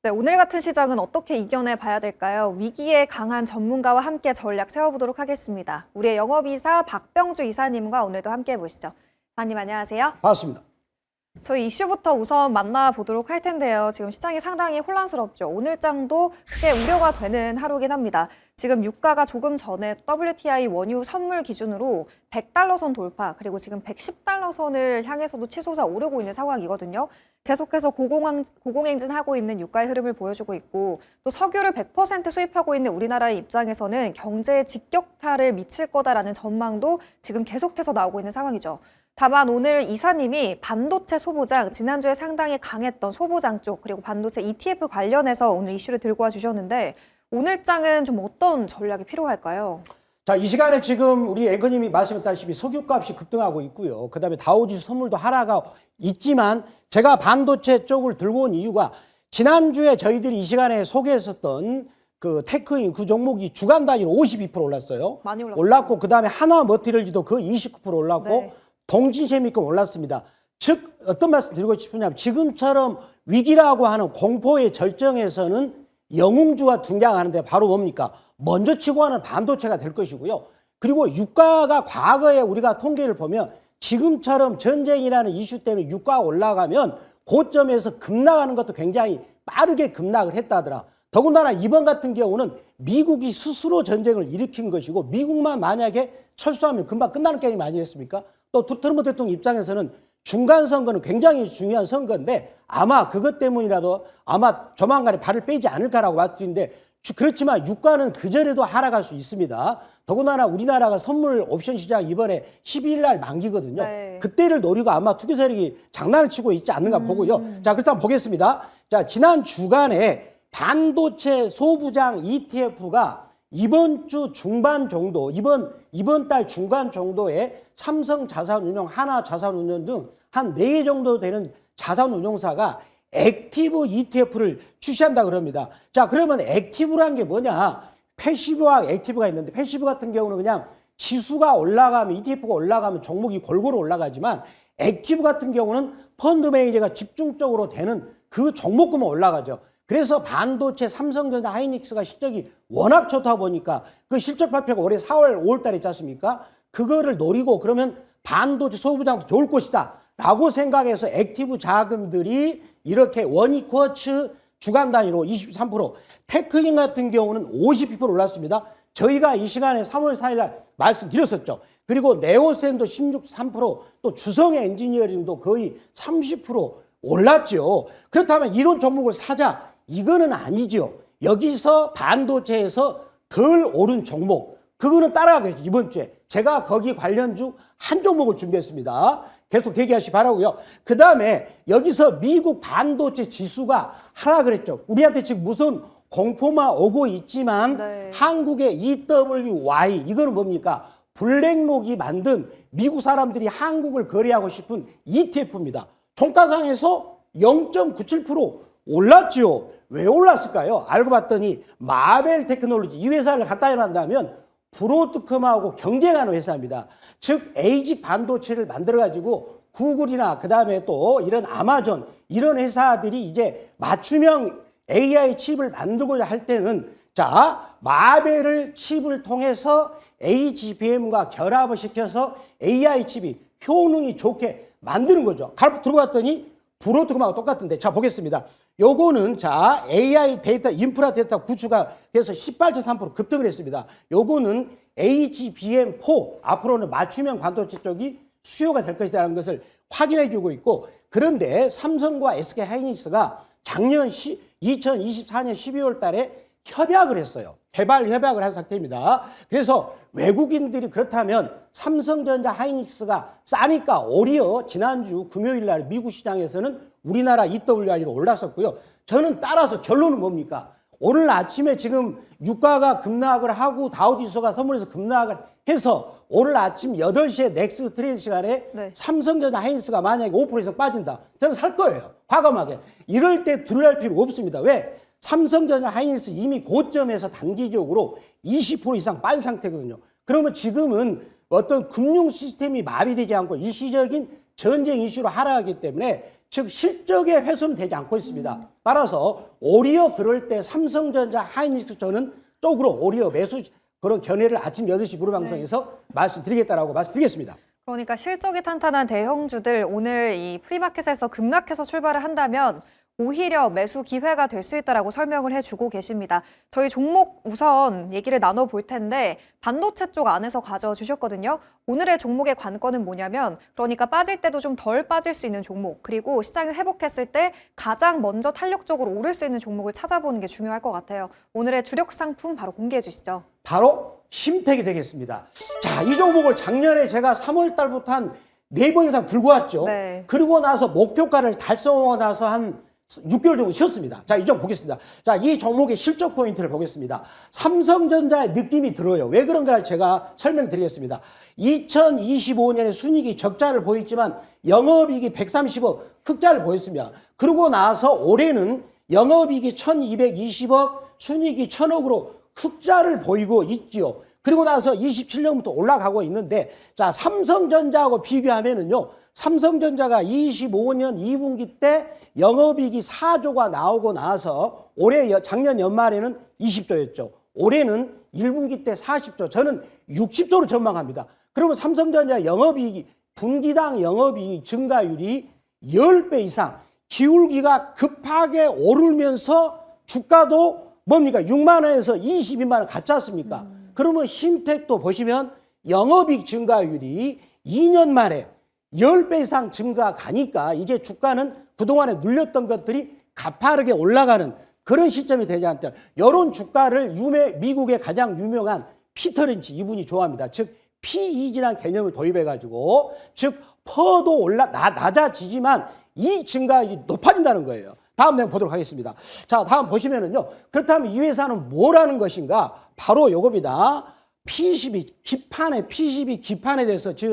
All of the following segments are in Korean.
네, 오늘 같은 시장은 어떻게 이겨내 봐야 될까요? 위기에 강한 전문가와 함께 전략 세워보도록 하겠습니다. 우리의 영업이사 박병주 이사님과 오늘도 함께 해보시죠. 이사님 안녕하세요. 반갑습니다. 저희 이슈부터 우선 만나보도록 할 텐데요. 지금 시장이 상당히 혼란스럽죠. 오늘장도 크게 우려가 되는 하루긴 합니다. 지금 유가가 조금 전에 WTI 원유 선물 기준으로 100달러 선 돌파, 그리고 지금 110달러 선을 향해서도 치솟아 오르고 있는 상황이거든요. 계속해서 고공행진하고 있는 유가의 흐름을 보여주고 있고, 또 석유를 100% 수입하고 있는 우리나라의 입장에서는 경제에 직격탄을 미칠 거다라는 전망도 지금 계속해서 나오고 있는 상황이죠. 다만 오늘 이사님이 반도체 소부장, 지난주에 상당히 강했던 소부장 쪽, 그리고 반도체 ETF 관련해서 오늘 이슈를 들고 와 주셨는데, 오늘장은 좀 어떤 전략이 필요할까요? 자, 이 시간에 지금 우리 앵커님이 말씀했다시피 석유값이 급등하고 있고요. 그다음에 다우지수 선물도 하락하고 있지만 제가 반도체 쪽을 들고 온 이유가 지난주에 저희들이 이 시간에 소개했었던 그 테크인 그 종목이 주간 단위로 52% 올랐어요. 많이 올랐어요. 올랐고 그다음에 하나머티리얼즈도 그 29% 올랐고 네. 동진셰미컴 올랐습니다. 즉 어떤 말씀 드리고 싶으냐면 지금처럼 위기라고 하는 공포의 절정에서는 영웅주가 등장하는데 바로 뭡니까? 먼저 치고 하는 반도체가 될 것이고요. 그리고 유가가 과거에 우리가 통계를 보면 지금처럼 전쟁이라는 이슈 때문에 유가가 올라가면 고점에서 급락하는 것도 굉장히 빠르게 급락을 했다더라. 더군다나 이번 같은 경우는 미국이 스스로 전쟁을 일으킨 것이고 미국만 만약에 철수하면 금방 끝나는 게임 아니겠습니까? 또 트럼프 대통령 입장에서는 중간선거는 굉장히 중요한 선거인데 아마 그것 때문이라도 아마 조만간에 발을 빼지 않을까라고 말씀드리는데 그렇지만 유가는 그전에도 하락할 수 있습니다. 더군다나 우리나라가 선물 옵션 시장 이번에 12일 날 만기거든요. 네. 그때를 노리고 아마 투기 세력이 장난을 치고 있지 않는가 보고요. 자, 그렇다면 보겠습니다. 자, 지난 주간에 반도체 소부장 ETF가 이번 주 중반 정도, 이번 달 중간 정도에 삼성 자산운용, 하나 자산운용 등 한 4개 정도 되는 자산운용사가 액티브 ETF를 출시한다 그럽니다. 자, 그러면 액티브란 게 뭐냐? 패시브와 액티브가 있는데 패시브 같은 경우는 그냥 지수가 올라가면 ETF가 올라가면 종목이 골고루 올라가지만 액티브 같은 경우는 펀드 매니저가 집중적으로 되는 그 종목군만 올라가죠. 그래서 반도체 삼성전자 하이닉스가 실적이 워낙 좋다 보니까 그 실적 발표가 올해 4월, 5월 달에 있지 않습니까? 그거를 노리고 그러면 반도체 소부장도 좋을 것이다 라고 생각해서 액티브 자금들이 이렇게 원이쿼츠 주간 단위로 23%, 테크인 같은 경우는 52% 올랐습니다. 저희가 이 시간에 3월 4일 날 말씀드렸었죠. 그리고 네오센도 16.3%, 또 주성 엔지니어링도 거의 30% 올랐죠. 그렇다면 이런 종목을 사자. 이거는 아니죠. 여기서 반도체에서 덜 오른 종목, 그거는 따라가겠죠. 이번 주에 제가 거기 관련주 한 종목을 준비했습니다. 계속 대기하시기 바라고요. 그 다음에 여기서 미국 반도체 지수가 하락을 했죠. 우리한테 지금 무슨 공포만 오고 있지만 네. 한국의 EWY, 이거는 뭡니까? 블랙록이 만든 미국 사람들이 한국을 거래하고 싶은 ETF입니다. 종가상에서 0.97% 올랐죠. 왜 올랐을까요? 알고 봤더니 마벨 테크놀로지, 이 회사를 갖다 해놓는다면 브로드컴하고 경쟁하는 회사입니다. 즉 에이직 반도체를 만들어가지고 구글이나 그 다음에 또 이런 아마존 이런 회사들이 이제 맞춤형 AI 칩을 만들고자 할 때는 자 마벨을 칩을 통해서 HBM과 결합을 시켜서 AI 칩이 효능이 좋게 만드는 거죠. 들어갔더니 브로드컴하고 똑같은데 자 보겠습니다. 요거는 자 AI 데이터 인프라 데이터 구축가 돼서 18.3% 급등을 했습니다. 요거는 HBM4 앞으로는 맞춤형 반도체 쪽이 수요가 될 것이라는 것을 확인해 주고 있고 그런데 삼성과 SK 하이닉스가 작년 2024년 12월 달에 협약을 했어요. 개발 협약을 한 상태입니다. 그래서 외국인들이 그렇다면 삼성전자 하이닉스가 싸니까 오히려 지난주 금요일 날 미국 시장에서는 우리나라 EWI로 올랐었고요. 저는 따라서 결론은 뭡니까? 오늘 아침에 지금 유가가 급락을 하고 다우지수가 선물에서 급락을 해서 오늘 아침 8시에 넥스 트레이드 시간에 네. 삼성전자 하이닉스가 만약에 5% 이상 빠진다. 저는 살 거예요. 과감하게. 이럴 때 두려워할 필요 없습니다. 왜? 삼성전자 하이닉스 이미 고점에서 단기적으로 20% 이상 빠진 상태거든요. 그러면 지금은 어떤 금융 시스템이 마비되지 않고 일시적인 전쟁 이슈로 하락하기 때문에 즉 실적의 훼손은 되지 않고 있습니다. 따라서 오히려 그럴 때 삼성전자, 하이닉스전은 쪽으로 오히려 매수 그런 견해를 아침 8시 무료방송에서 말씀드리겠다라고 말씀드리겠습니다. 그러니까 실적이 탄탄한 대형주들 오늘 이 프리마켓에서 급락해서 출발을 한다면 오히려 매수 기회가 될 수 있다라고 설명을 해주고 계십니다. 저희 종목 우선 얘기를 나눠볼 텐데 반도체 쪽 안에서 가져주셨거든요. 오늘의 종목의 관건은 뭐냐면 그러니까 빠질 때도 좀 덜 빠질 수 있는 종목 그리고 시장이 회복했을 때 가장 먼저 탄력적으로 오를 수 있는 종목을 찾아보는 게 중요할 것 같아요. 오늘의 주력 상품 바로 공개해 주시죠. 바로 심택이 되겠습니다. 자, 이 종목을 작년에 제가 3월 달부터 한 4번 이상 들고 왔죠. 네. 그리고 나서 목표가를 달성하고 나서 한 6개월 정도 쉬었습니다. 자, 이 종목 보겠습니다. 자, 이 종목의 실적 포인트를 보겠습니다. 삼성전자의 느낌이 들어요. 왜 그런가를 제가 설명드리겠습니다. 2025년에 순이익이 적자를 보였지만 영업이익이 130억 흑자를 보였습니다. 그러고 나서 올해는 영업이익이 1220억, 순이익이 1000억으로 흑자를 보이고 있지요. 그리고 나서 27년부터 올라가고 있는데, 자, 삼성전자하고 비교하면은요, 삼성전자가 25년 2분기 때 영업이익이 4조가 나오고 나서 작년 연말에는 20조였죠. 올해는 1분기 때 40조, 저는 60조로 전망합니다. 그러면 삼성전자 영업이익이, 분기당 영업이익 증가율이 10배 이상, 기울기가 급하게 오르면서 주가도 뭡니까? 6만 원에서 22만 원 같지 않습니까? 그러면 심택도 보시면 영업이익 증가율이 2년 만에 10배 이상 증가가니까 이제 주가는 그동안에 눌렸던 것들이 가파르게 올라가는 그런 시점이 되지 않다. 이런 주가를 미국의 가장 유명한 피터 린치 이분이 좋아합니다. 즉 PEG라는 개념을 도입해가지고 즉 퍼도 낮아지지만 이 증가율이 높아진다는 거예요. 다음 내용 보도록 하겠습니다. 자, 다음 보시면은요. 그렇다면 이 회사는 뭐라는 것인가? 바로 요겁니다. PCB 기판에 대해서 즉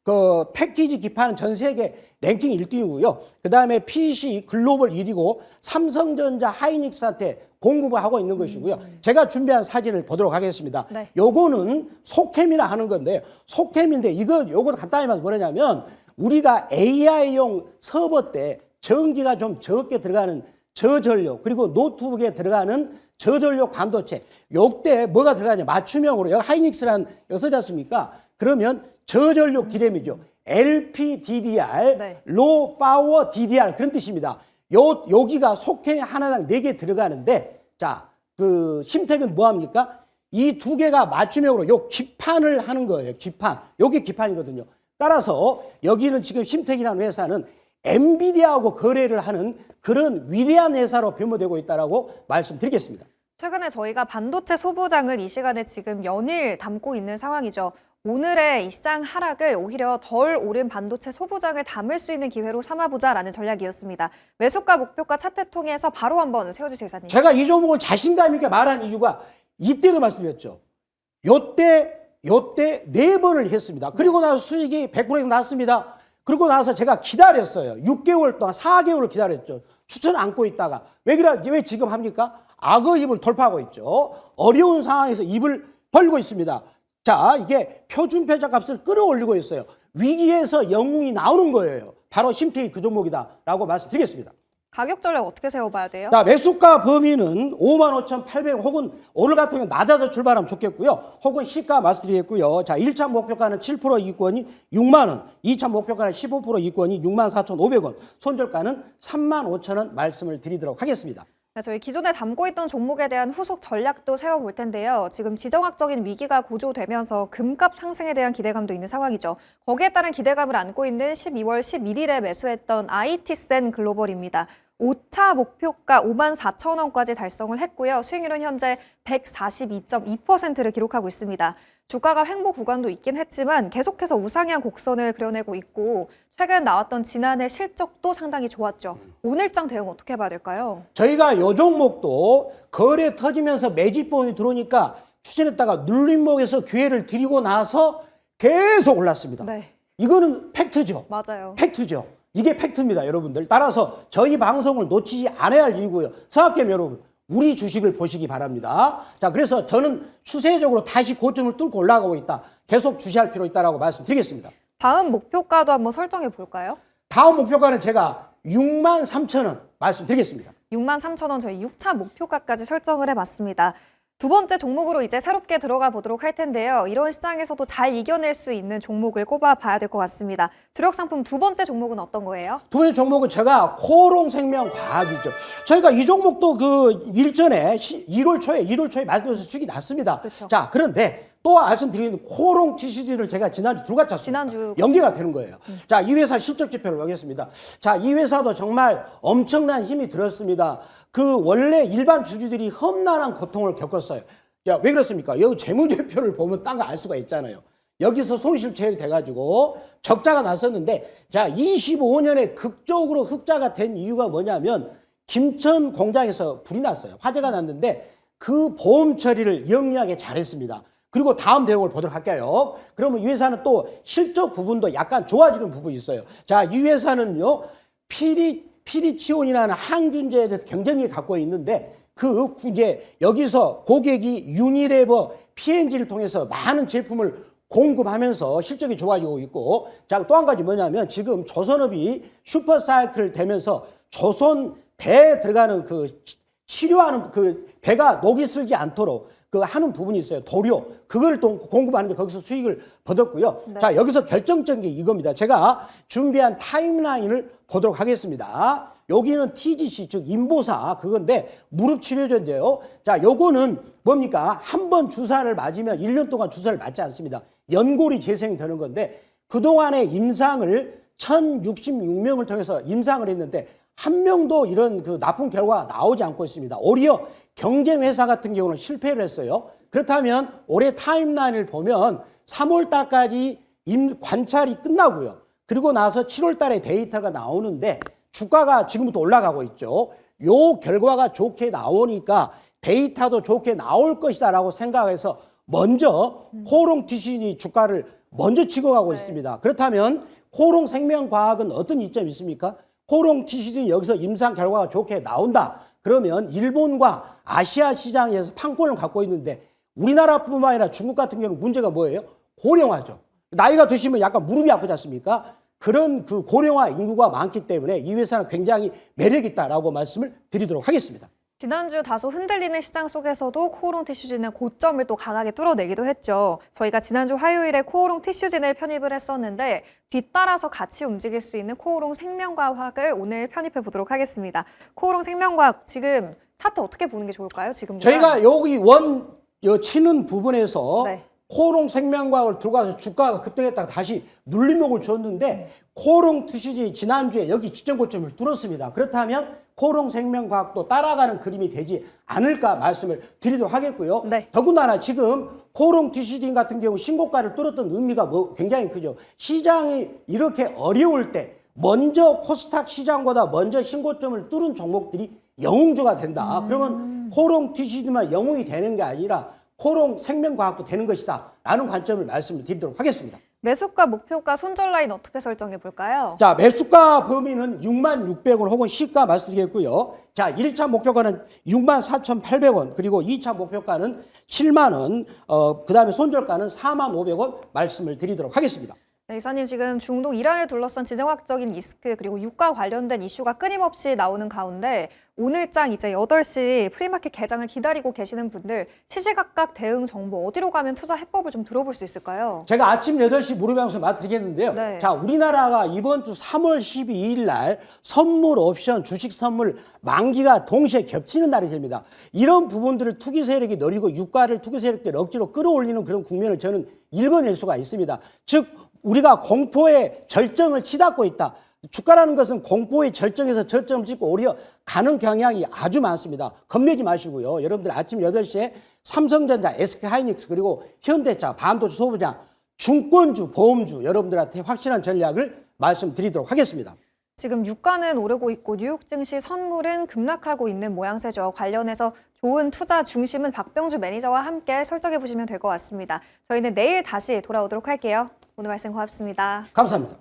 그 패키지 기판은 전 세계 랭킹 1등이고요. 그 다음에 PC 글로벌 1위고 삼성전자 하이닉스한테 공급을 하고 있는 것이고요. 제가 준비한 사진을 보도록 하겠습니다. 네. 요거는 속캠이라 하는 건데 속캠인데 요거 간단히 말해서 뭐냐면 우리가 AI용 서버 때 전기가 좀 적게 들어가는 저전력 그리고 노트북에 들어가는 저전력 반도체 요때 뭐가 들어가냐 맞춤형으로 여기 하이닉스라는 여기 쓰지 않습니까? 그러면 저전력 디램이죠. LPDDR, 네. Low Power DDR 그런 뜻입니다. 여기가 속캠이 하나당 4개 들어가는데 자, 그 심택은 뭐 합니까? 이 2개가 맞춤형으로 요 기판을 하는 거예요. 기판. 요게 기판이거든요. 따라서 여기는 지금 심택이라는 회사는 엔비디아하고 거래를 하는 그런 위대한 회사로 변모되고 있다라고 말씀드리겠습니다. 최근에 저희가 반도체 소부장을 이 시간에 지금 연일 담고 있는 상황이죠. 오늘의 이 시장 하락을 오히려 덜 오른 반도체 소부장을 담을 수 있는 기회로 삼아보자라는 전략이었습니다. 매수가 목표가 차트 통해서 바로 한번 세워주세요, 이사님. 제가 이 종목을 자신감 있게 말한 이유가 이때도 말씀드렸죠. 요때 4번을 했습니다. 그리고 나서 수익이 100% 났습니다. 그리고 나서 제가 기다렸어요. 6개월 동안 4개월을 기다렸죠. 추천 안고 있다가 왜 지금 합니까? 악어 입을 돌파하고 있죠. 어려운 상황에서 입을 벌리고 있습니다. 자, 이게 표준표적 값을 끌어올리고 있어요. 위기에서 영웅이 나오는 거예요. 바로 심택이 그 종목이다라고 말씀드리겠습니다. 가격 전략 어떻게 세워봐야 돼요? 자, 매수가 범위는 55,800원 혹은 오늘 같은 경우 낮아서 출발하면 좋겠고요. 혹은 시가 말씀드리겠고요. 자, 1차 목표가는 7% 이권이 6만 원, 2차 목표가는 15% 이권이 64,500원, 손절가는 35,000원 말씀을 드리도록 하겠습니다. 네, 저희 기존에 담고 있던 종목에 대한 후속 전략도 세워볼 텐데요. 지금 지정학적인 위기가 고조되면서 금값 상승에 대한 기대감도 있는 상황이죠. 거기에 따른 기대감을 안고 있는 12월 11일에 매수했던 IT센 글로벌입니다. 5차 목표가 54,000원까지 달성을 했고요. 수익률은 현재 142.2%를 기록하고 있습니다. 주가가 횡보 구간도 있긴 했지만 계속해서 우상향 곡선을 그려내고 있고 최근 나왔던 지난해 실적도 상당히 좋았죠. 오늘장 대응 어떻게 봐야 될까요? 저희가 이 종목도 거래 터지면서 매집봉이 들어오니까 추천했다가 눌림목에서 기회를 드리고 나서 계속 올랐습니다. 네, 이거는 팩트죠. 맞아요. 팩트죠. 이게 팩트입니다, 여러분들. 따라서 저희 방송을 놓치지 않아야 할 이유고요. 성학개미 여러분, 우리 주식을 보시기 바랍니다. 자, 그래서 저는 추세적으로 다시 고점을 뚫고 올라가고 있다. 계속 주시할 필요 있다라고 말씀드리겠습니다. 다음 목표가도 한번 설정해 볼까요? 다음 목표가는 제가 63,000원 말씀드리겠습니다. 63,000원 저희 6차 목표가까지 설정을 해봤습니다. 두 번째 종목으로 이제 새롭게 들어가 보도록 할 텐데요. 이런 시장에서도 잘 이겨낼 수 있는 종목을 꼽아봐야 될 것 같습니다. 주력 상품 두 번째 종목은 어떤 거예요? 두 번째 종목은 제가 코롱생명과학이죠. 저희가 이 종목도 그 일전에 1월 초에 말씀드려서 수익이 났습니다. 그쵸. 자, 그런데 또 말씀드리는 코롱 TCD를 제가 지난주 들어갔지 않습니까? 지난주 연계가 되는 거예요. 자, 이 회사 실적 지표를 보겠습니다. 자, 이 회사도 정말 엄청난 힘이 들었습니다. 그 원래 일반 주주들이 험난한 고통을 겪었어요. 야, 왜 그렇습니까? 여기 재무제표를 보면 딴 거 알 수가 있잖아요. 여기서 손실체이 돼가지고 적자가 났었는데, 자, 25년에 극적으로 흑자가 된 이유가 뭐냐면 김천 공장에서 불이 났어요. 화재가 났는데 그 보험 처리를 영리하게 잘했습니다. 그리고 다음 내용을 보도록 할게요. 그러면 이 회사는 또 실적 부분도 약간 좋아지는 부분이 있어요. 자, 이 회사는요, 피리치온이라는 항균제에 대해서 경쟁력이 갖고 있는데 이제 여기서 고객이 유니레버 P&G를 통해서 많은 제품을 공급하면서 실적이 좋아지고 있고, 자, 또 한 가지 뭐냐면 지금 조선업이 슈퍼사이클 되면서 조선 배에 들어가는 그 치료하는 그 배가 녹이 슬지 않도록 그 하는 부분이 있어요. 도료. 그걸 또 공급하는데 거기서 수익을 얻었고요. 네. 자, 여기서 결정적인 게 이겁니다. 제가 준비한 타임라인을 보도록 하겠습니다. 여기는 TGC, 즉 인보사 그건데 무릎 치료제인데요. 자, 요거는 뭡니까? 한 번 주사를 맞으면 1년 동안 주사를 맞지 않습니다. 연골이 재생되는 건데 그동안의 임상을 1,066명을 통해서 임상을 했는데 한 명도 이런 그 나쁜 결과가 나오지 않고 있습니다. 오히려 경쟁 회사 같은 경우는 실패를 했어요. 그렇다면 올해 타임라인을 보면 3월 달까지 관찰이 끝나고요. 그리고 나서 7월 달에 데이터가 나오는데 주가가 지금부터 올라가고 있죠. 요 결과가 좋게 나오니까 데이터도 좋게 나올 것이다라고 생각해서 먼저 코롱 TCD 주가를 먼저 치고 가고 있습니다. 그렇다면 코롱 생명과학은 어떤 이점이 있습니까? 코롱 TCD 여기서 임상 결과가 좋게 나온다. 그러면 일본과 아시아 시장에서 판권을 갖고 있는데 우리나라뿐만 아니라 중국 같은 경우는 문제가 뭐예요? 고령화죠. 나이가 드시면 약간 무릎이 아프지 않습니까? 그런 그 고령화 인구가 많기 때문에 이 회사는 굉장히 매력 있다라고 말씀을 드리도록 하겠습니다. 지난주 다소 흔들리는 시장 속에서도 코오롱 티슈진은 고점을 또 강하게 뚫어내기도 했죠. 저희가 지난주 화요일에 코오롱 티슈진을 편입을 했었는데 뒤따라서 같이 움직일 수 있는 코오롱 생명과학을 오늘 편입해 보도록 하겠습니다. 코오롱 생명과학 지금 차트 어떻게 보는 게 좋을까요? 지금 저희가 여기 치는 부분에서 네. 코오롱 생명과학을 들어가서 주가가 급등했다가 다시 눌림목을 줬는데 코오롱 TCG 지난주에 여기 지점 고점을 뚫었습니다. 그렇다면 코오롱 생명과학도 따라가는 그림이 되지 않을까 말씀을 드리도록 하겠고요. 네. 더군다나 지금 코오롱 TCD 같은 경우 신고가를 뚫었던 의미가 굉장히 크죠. 시장이 이렇게 어려울 때 먼저 코스닥 시장보다 먼저 신고점을 뚫은 종목들이 영웅주가 된다. 그러면 코오롱 TCD만 영웅이 되는 게 아니라 코오롱 생명과학도 되는 것이다 라는 관점을 말씀을 드리도록 하겠습니다. 매수가, 목표가, 손절 라인 어떻게 설정해 볼까요? 자, 매수가 범위는 66,600원 혹은 시가 말씀드리겠고요. 자, 1차 목표가는 64,800원 그리고 2차 목표가는 7만원 그 다음에 손절가는 4,500원 말씀을 드리도록 하겠습니다. 네, 이사님 지금 중동 이란을 둘러싼 지정학적인 리스크 그리고 유가 관련된 이슈가 끊임없이 나오는 가운데 오늘장 이제 8시 프리마켓 개장을 기다리고 계시는 분들 시시각각 대응 정보 어디로 가면 투자 해법을 좀 들어볼 수 있을까요? 제가 아침 8시 무료방송 맡드리겠는데요. 네. 자, 우리나라가 이번 주 3월 12일 날 선물 옵션 주식 선물 만기가 동시에 겹치는 날이 됩니다. 이런 부분들을 투기 세력이 노리고 유가를 투기 세력들이 억지로 끌어올리는 그런 국면을 저는 읽어낼 수가 있습니다. 즉 우리가 공포의 절정을 치닫고 있다. 주가라는 것은 공포의 절정에서 저점을 찍고 오히려 가는 경향이 아주 많습니다. 겁내지 마시고요. 여러분들 아침 8시에 삼성전자, SK하이닉스 그리고 현대차, 반도체 소부장, 중권주, 보험주 여러분들한테 확실한 전략을 말씀드리도록 하겠습니다. 지금 유가는 오르고 있고 뉴욕 증시 선물은 급락하고 있는 모양새죠. 관련해서 좋은 투자 중심은 박병주 매니저와 함께 설정해 보시면 될 것 같습니다. 저희는 내일 다시 돌아오도록 할게요. 오늘 말씀 고맙습니다. 감사합니다.